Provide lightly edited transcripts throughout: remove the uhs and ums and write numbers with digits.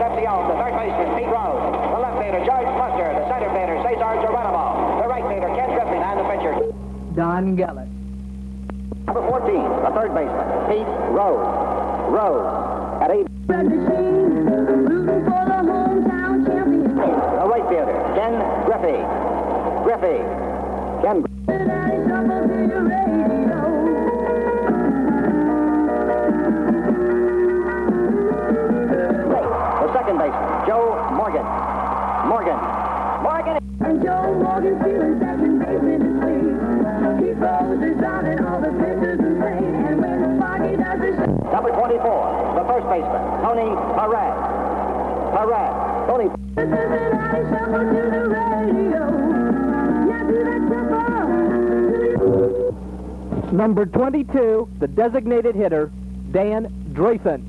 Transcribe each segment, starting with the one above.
Concepcion, the third baseman, Pete Rose. The left fielder, George Buster. The center fielder, Geronimo. The right fielder, Griffey, and the pitcher, Don Gullet. Number 14, the third baseman, Pete Rose. Rose at 8. The right fielder, Griffey. Griffey. The second baseman, Joe Morgan. And Joe Morgan's feeling second base in his sleeve. He throws his out and all the pitchers insane. And when Sparky does his Number 24, the first baseman, Tony Perez. Tony. Cincinnati shuffle to the radio. Now do that shuffle. Number 22, the designated hitter, Dan Driesen.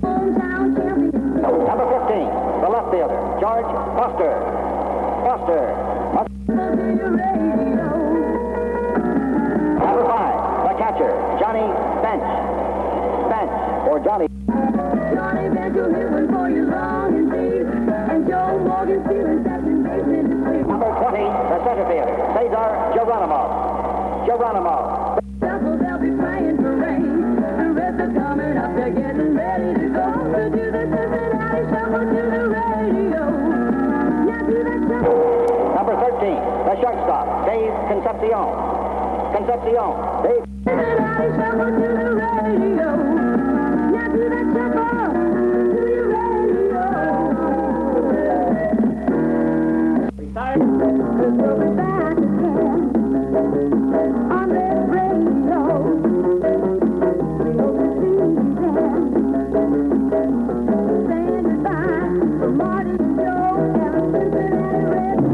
Hometown champion. Number 15, the left fielder, George Buster. Number 5, the catcher, Johnny Bench. Or Johnny. Johnny Bench will hit one for you long and deep. And Joe Morgan's feeling second base in his sleep. Number 20, the center fielder, Geronimo. They'll be praying for rain. The rest are coming up, they're getting ready to go. To do the Cincinnati shuffle to the radio. Now do that shuffle. Number 13, the shortstop, Dave Concepcion. Dave. Cincinnati shuffle to the radio. Now do that shuffle to your radio. Retired. We'll be back again on that radio. We hope to see you then. Saying goodbye to Marty and Joe and the Cincinnati Reds.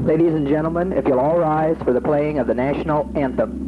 Ladies and gentlemen. gentlemen, if you'll all rise for the playing of the national anthem.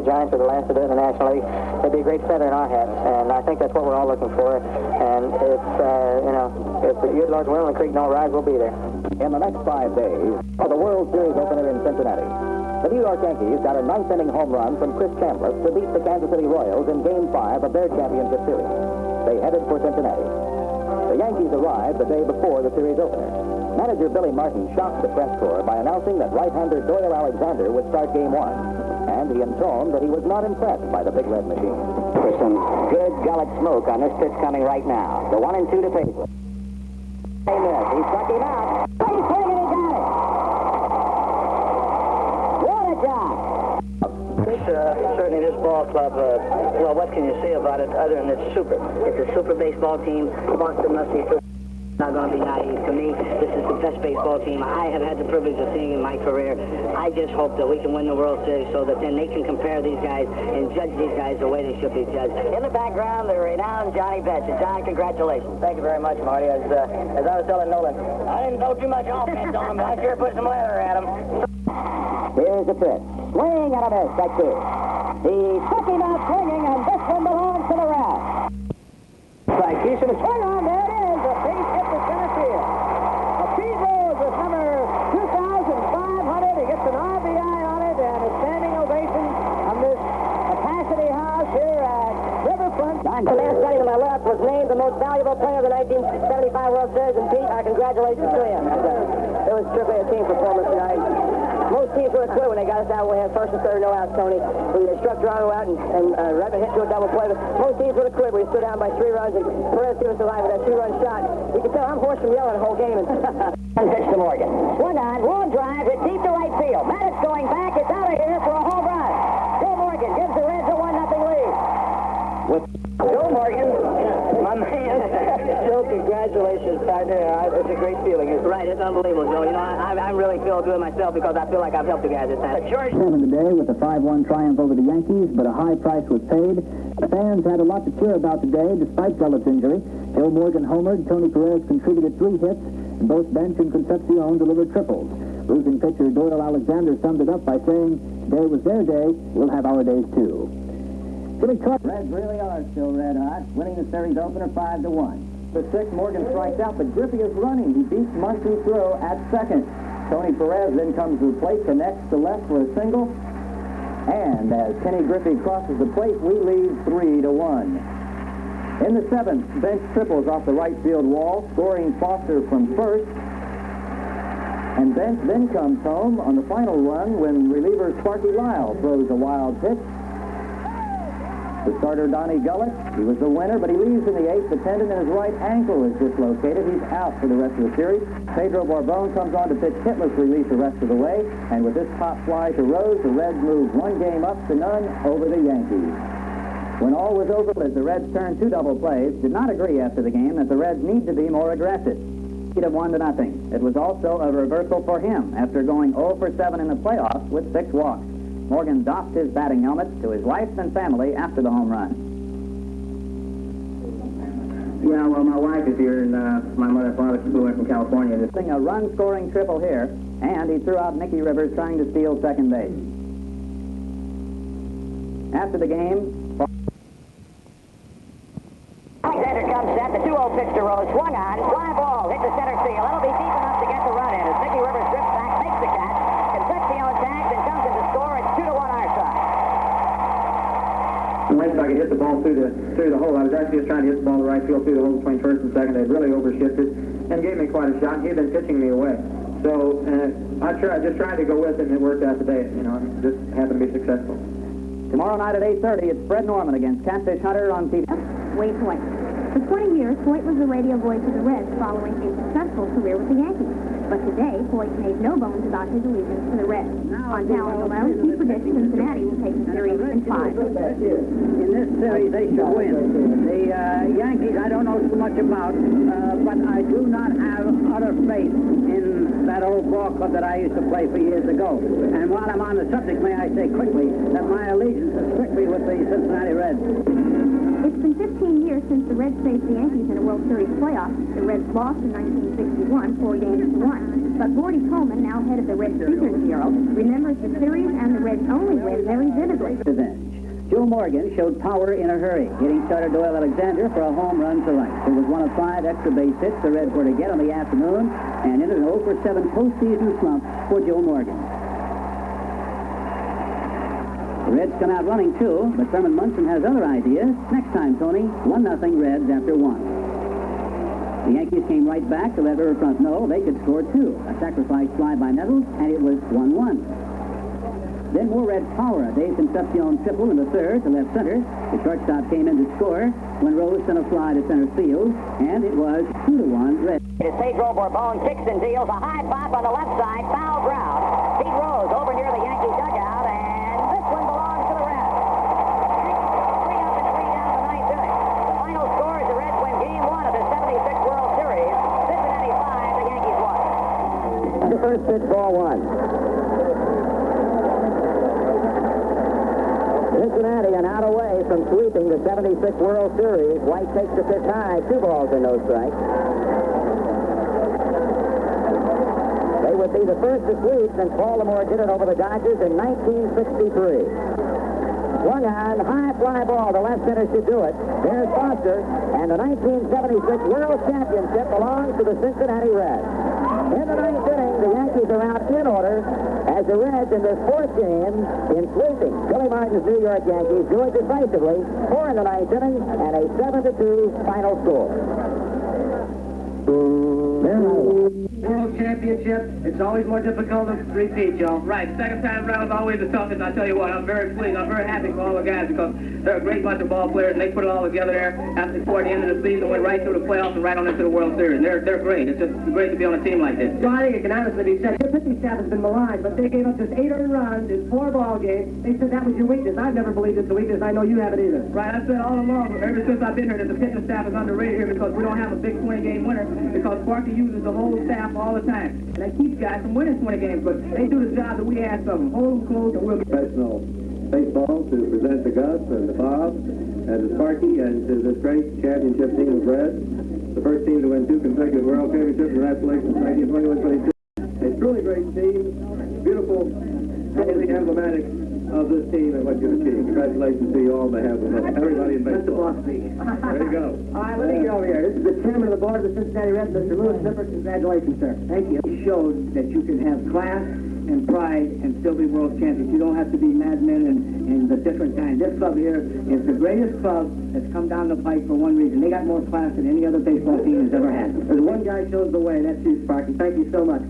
Giants are the last to do it in the National League. It'd be a great feather in our hat, and I think that's what we're all looking for. And if the good Lord's will and the creek don't rise, we'll be there. In the next 5 days, for the World Series opener in Cincinnati, the New York Yankees got a ninth-inning home run from Chris Chambliss to beat the Kansas City Royals in Game 5 of their championship series. They headed for Cincinnati. The Yankees arrived the day before the series opener. Manager Billy Martin shocked the press corps by announcing that right-hander Doyle Alexander would start Game 1. And he intoned that he was not impressed by the Big Red Machine. There's some good Gullet smoke on this pitch coming right now. The 1 and 2 to Perez. They miss. He struck him out. He's swinging, he got it. What a job. Certainly this ball club, well, what can you say about it other than it's super? It's a super baseball team. Monster must be super. Not going to be naive. To me, this is the best baseball team I have had the privilege of seeing in my career. I just hope that we can win the World Series so that then they can compare these guys and judge these guys the way they should be judged. In the background, the renowned Johnny Betts. John, congratulations. Thank you very much, Marty. As I was telling Nolan, I didn't throw too much offense on him, but I sure put some leather at him. Here's the pitch. Swing and a miss. That's it. He took him out swinging, and this one belongs to the Rats. Strike. He should have swung on. There it is. A base hit to center field. A Pete Rose with number 2,500. He gets an RBI on it and a standing ovation on this Capacity House here at Riverfront. The man standing to my left was named the most valuable player of the 1975 World Series, and Pete, our congratulations to him. It was strictly a team performance tonight. Most teams would have quit when they got us out. We had first and third, no outs, Tony. We struck Geronimo out and Redmond hit to a double play. But most teams would have quit. We stood down by 3 runs, and Perez gave us a line with that 2-run shot. You can tell I'm hoarse from yelling the whole game. One pitch to Morgan. Swung on, long drive, hit deep to right field. Maddox going back. It's out of here for a home run. Joe Morgan gives the Reds a 1-0 lead. With Joe Morgan, my man. Joe, congratulations, partner. It's a great feeling. It's right. It's unbelievable, Joe. You know, I really feel good myself because I feel like I've helped the guys this time. George. Today with a 5-1 triumph over the Yankees, but a high price was paid. The fans had a lot to cheer about today, despite Gullet's injury. Joe Morgan homered, Tony Perez contributed 3 hits, and both Bench and Concepcion delivered triples. Losing pitcher Doyle Alexander summed it up by saying, "Today was their day, we'll have our days too." Jimmy Clark. Reds really are still red hot, winning the series opener 5-1. The 6th, Morgan strikes out, but Griffey is running. He beats Munson's throw at second. Tony Perez then comes to the plate, connects to left for a single. And as Kenny Griffey crosses the plate, we lead 3-1. In the 7th, Bench triples off the right field wall, scoring Foster from first. And Bench then comes home on the final run when reliever Sparky Lyle throws a wild pitch. The starter, Donnie Gullet, he was the winner, but he leaves in the 8th. The tendon in his right ankle is dislocated. He's out for the rest of the series. Pedro Barbone comes on to pitch hitless relief the rest of the way. And with this pop fly to Rose, the Reds move 1 game up to none over the Yankees. When all was over, as the Reds turned 2 double plays, did not agree after the game that the Reds need to be more aggressive. Lead of 1-0. It was also a reversal for him after going 0 for 7 in the playoffs with 6 walks. Morgan doffed his batting helmet to his wife and family after the home run. Yeah, well, my wife is here, and my mother and father flew in from California. A run-scoring triple here, and he threw out Nicky Rivers trying to steal second base. After the game, Alexander comes set. The 2-0 pitch to Rose. Swung on. Fly ball. Hit to center field. That'll be deep enough to get the run in. As Nicky Rivers drifts back, makes the catch. Concepcion tags and comes in to score. It's 2-1 our side. Went I could hit the ball through the hole. I was actually just trying to hit the ball to right field through the hole between first and second. They'd really overshifted and gave me quite a shot. He had been pitching me away. So I just tried to go with it, and it worked out today. You know, and just happened to be successful. Tomorrow night at 8:30, it's Fred Norman against Catfish Hunter on TV. Waite Hoyt. For 20 years, Hoyt was the radio voice of the Reds following a successful career with the Yankees. But today, Hoyt made no bones about his allegiance to the Reds. On talent alone, he predicts Cincinnati will take the series in 5. In this series, they should win. The Yankees, I don't know too much about, but I do not have utter faith in that old ball club that I used to play for years ago. And while I'm on the subject, may I say quickly that my allegiance is strictly with the Cincinnati Reds. It's been 15 years since the Reds faced the Yankees in a World Series playoff. The Reds lost in 1961, 4-1. But Morty Coleman, now head of the Reds Features Bureau, remembers the series and the Reds' only win very vividly. Revenge. Joe Morgan showed power in a hurry, hitting starter Doyle Alexander for a home run to right. It was one of 5 extra base hits the Reds were to get on the afternoon, and ended an 0-for-7 postseason slump for Joe Morgan. The Reds come out running, too, but Thurman Munson has other ideas. Next time, Tony, 1-0 Reds after 1. The Yankees came right back to let Riverfront know they could score 2. A sacrifice fly by Nettles, and it was 1-1. Then more Reds power. Dave Concepcion triple in the third to left center. The shortstop came in to score when Rose sent a fly to center field, and it was 2-1 Reds. It's Pedro Bourbon kicks and deals a high pop on the left side, foul ground. Pete Rose over near the Yankee dugout, and this one belongs to the Reds. 3 up and 3 down the ninth inning. The final score is the Reds win Game 1 of the 76 World Series. Cincinnati 5, the Yankees 1. The first pitch, ball 1. Cincinnati and out away from sweeping the 76 World Series. White takes the pitch high, 2 balls and no strikes. They would be the first to sweep since Baltimore did it over the Dodgers in 1963. Swung on, high fly ball, the left center should do it. There's Foster, and the 1976 World Championship belongs to the Cincinnati Reds. In the ninth inning, the Yankees are out in order as the Reds in their 4th game in sweeping Billy Martin's New York Yankees do it decisively, 4 in the ninth inning, and a 7-2 final score. World Championship, it's always more difficult to repeat, Joe. Right. Second time around is always the toughest. I tell you what, I'm very pleased. I'm very happy for all the guys because they're a great bunch of ball players, and they put it all together there after toward the end of the season, went right through the playoffs and right on into the World Series. They're great. It's just great to be on a team like this. So I think it can honestly be said, your pitching staff has been maligned, but they gave up just 8 earned runs in 4 ball games. They said that was your weakness. I've never believed it's a weakness. I know you haven't either. Right. I've said all along, ever since I've been here, that the pitching staff is underrated here because we don't have a big 20-game winner because Sparky uses the whole staff all the time. And they keep guys from winning 20 games, but they do the job that we ask of them. Hold them close and we'll get Professional baseball to present to Gus and to Bob and to Sparky and to this great championship team of Reds. The first team to win 2 consecutive World Championships. Congratulations, 1921-22. A truly great team. Beautiful, totally emblematic of this team and what you've achieved. Congratulations to you all on behalf of everybody in baseball. There you go. All right, let me get over here. This is the chairman of the board of the Cincinnati Reds, Mr. Lewis Zipper. Congratulations, sir. Thank you. You showed that you can have class and pride and still be world champions. You don't have to be madmen and the different kind. This club here is the greatest club that's come down the pike for one reason. They got more class than any other baseball team has ever had. There's one guy shows the way. That's you, Sparky. Thank you so much.